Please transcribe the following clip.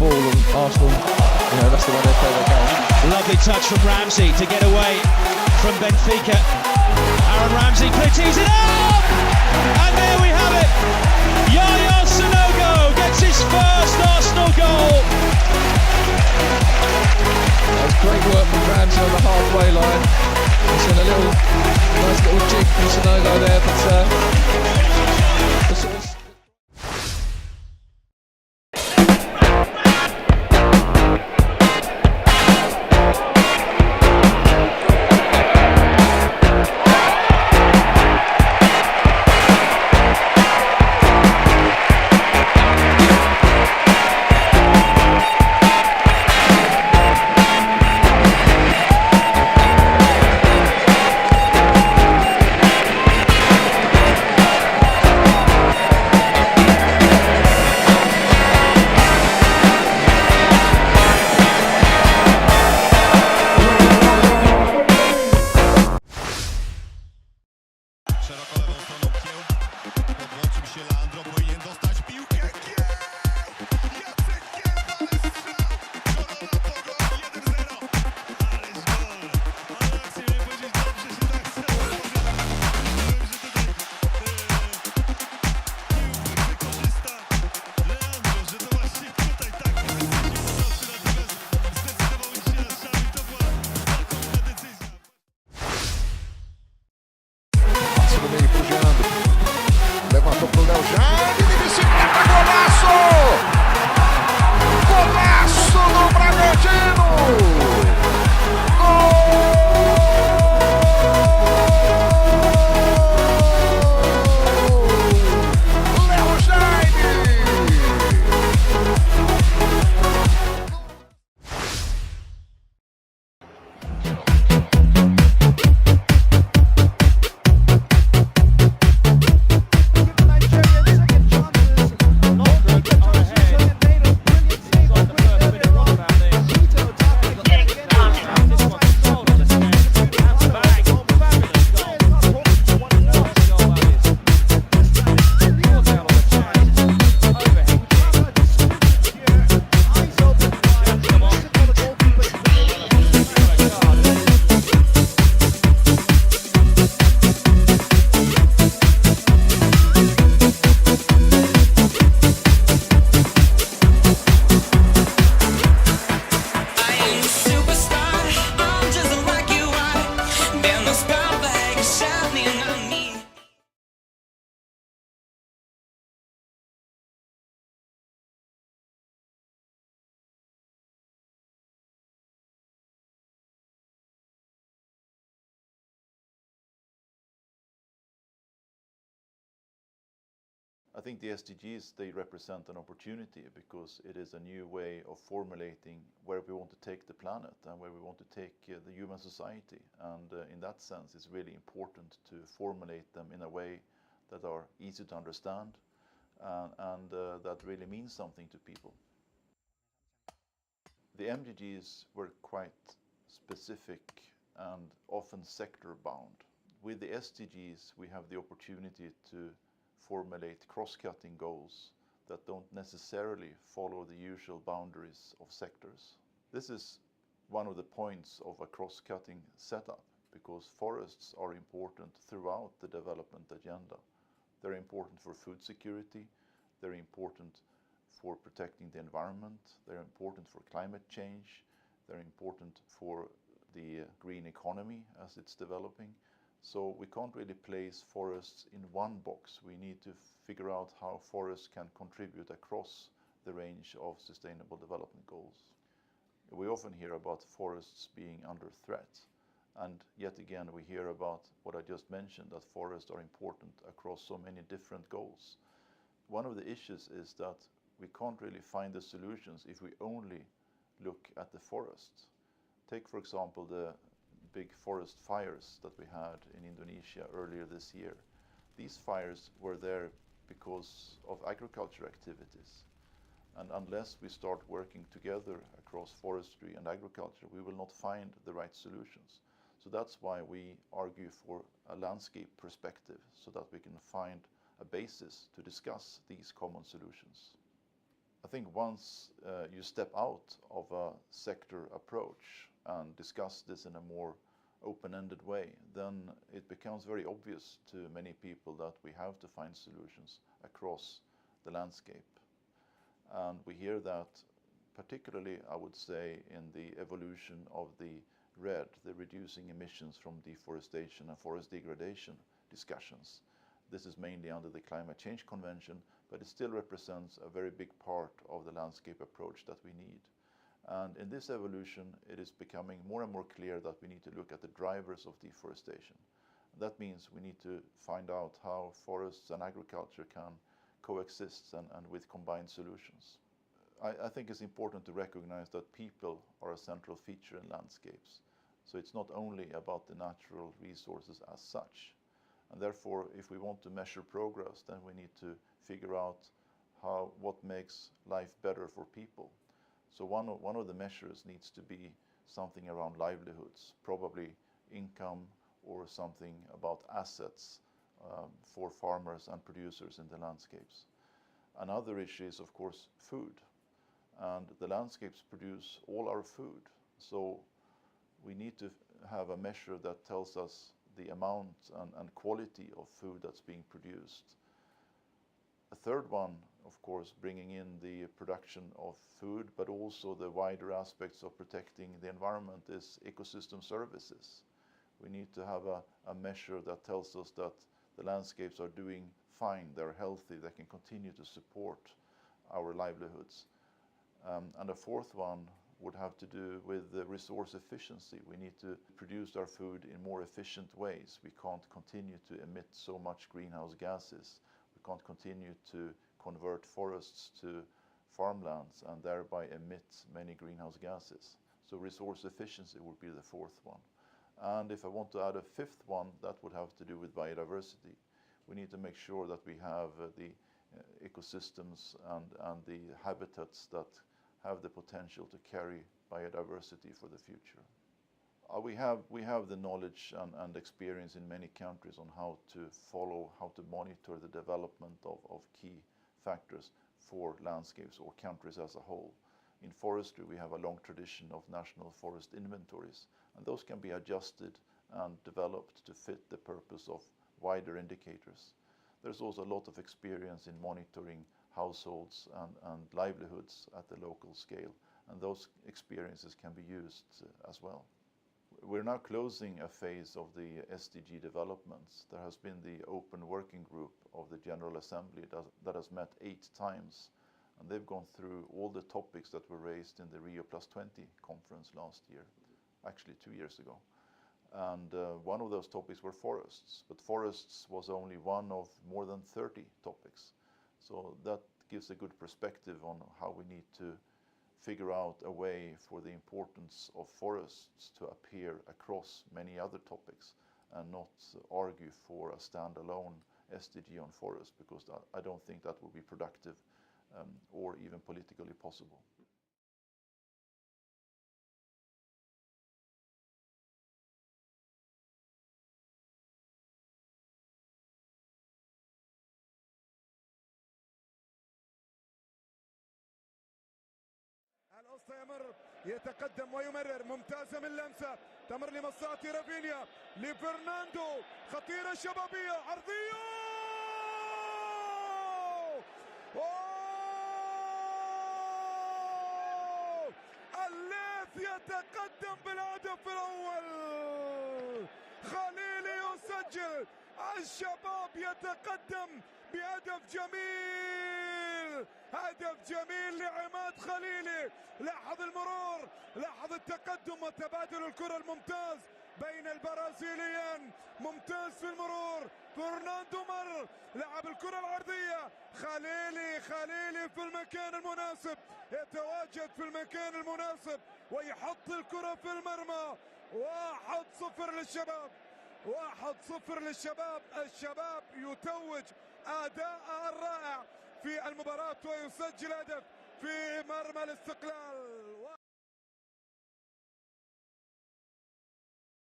ball, and Arsenal, that's the way they play their game. Lovely touch from Ramsey to get away from Benfica. Aaron Ramsey pretties it up! And there we have it! Yaya Sanogo gets his first Arsenal goal! That's great work from Ramsey on the halfway line. It's in a nice little jig from Sanogo there, but sort of levantou pro Léo Jaime de bicicleta, golaço! Golaço do Bragantino! Gol! Léo Jaime! I think the SDGs, they represent an opportunity because it is a new way of formulating where we want to take the planet and where we want to take the human society. And in that sense, it's really important to formulate them in a way that are easy to understand and that really means something to people. The MDGs were quite specific and often sector bound. With the SDGs, we have the opportunity to formulate cross-cutting goals that don't necessarily follow the usual boundaries of sectors. This is one of the points of a cross-cutting setup because forests are important throughout the development agenda. They're important for food security, they're important for protecting the environment, they're important for climate change, they're important for the green economy as it's developing. So we can't really place forests in one box. We need to figure out how forests can contribute across the range of sustainable development goals. We often hear about forests being under threat. And yet again, we hear about what I just mentioned, that forests are important across so many different goals. One of the issues is that we can't really find the solutions if we only look at the forest. Take, for example, the big forest fires that we had in Indonesia earlier this year. These fires were there because of agriculture activities. And unless we start working together across forestry and agriculture, we will not find the right solutions. So that's why we argue for a landscape perspective, so that we can find a basis to discuss these common solutions. I think once you step out of a sector approach and discuss this in a more open-ended way, then it becomes very obvious to many people that we have to find solutions across the landscape. And we hear that particularly, I would say, in the evolution of the RED, the reducing emissions from deforestation and forest degradation discussions. This is mainly under the Climate Change Convention, but it still represents a very big part of the landscape approach that we need. And in this evolution, it is becoming more and more clear that we need to look at the drivers of deforestation. That means we need to find out how forests and agriculture can coexist and with combined solutions. I think it's important to recognize that people are a central feature in landscapes. So it's not only about the natural resources as such. And therefore, if we want to measure progress, then we need to figure out what makes life better for people. So one of the measures needs to be something around livelihoods, probably income or something about assets for farmers and producers in the landscapes. Another issue is, of course, food. And the landscapes produce all our food. So we need to have a measure that tells us the amount and quality of food that's being produced. A third one, of course, bringing in the production of food, but also the wider aspects of protecting the environment, is ecosystem services. We need to have a measure that tells us that the landscapes are doing fine, they're healthy, they can continue to support our livelihoods. And a fourth one would have to do with the resource efficiency. We need to produce our food in more efficient ways. We can't continue to emit so much greenhouse gases. We can't continue to convert forests to farmlands and thereby emit many greenhouse gases. So resource efficiency would be the fourth one. And if I want to add a fifth one, that would have to do with biodiversity. We need to make sure that we have the ecosystems and the habitats that have the potential to carry biodiversity for the future. We have the knowledge and experience in many countries on how to follow, how to monitor the development of key factors for landscapes or countries as a whole. In forestry, we have a long tradition of national forest inventories, and those can be adjusted and developed to fit the purpose of wider indicators. There's also a lot of experience in monitoring households and livelihoods at the local scale, and those experiences can be used as well. We're now closing a phase of the SDG developments. There has been the open working group of the General Assembly that has met 8 times, and they've gone through all the topics that were raised in the Rio+20 conference last year, actually 2 years ago. And one of those topics were forests, but forests was only one of more than 30 topics. So that gives a good perspective on how we need to figure out a way for the importance of forests to appear across many other topics and not argue for a standalone SDG on forests, because I don't think that would be productive or even politically possible. القصة يمر يتقدم ويمرر ممتازة من لمسة تمر لمصاتي رافينيا لفرناندو خطيرة شبابية عرضية الليث يتقدم بالهدف الأول خليلي يسجل الشباب يتقدم بهدف جميل هدف جميل لعماد خليلي لاحظ المرور لاحظ التقدم وتبادل الكرة الممتاز بين البرازيليين ممتاز في المرور فرناندو مر لعب الكرة العرضية خليلي في المكان المناسب يتواجد في المكان المناسب ويحط الكرة في المرمى 1-0 للشباب 1-0 للشباب الشباب يتوج أداء الرائع في المباراة ويسجل هدف في مرمى الاستقلال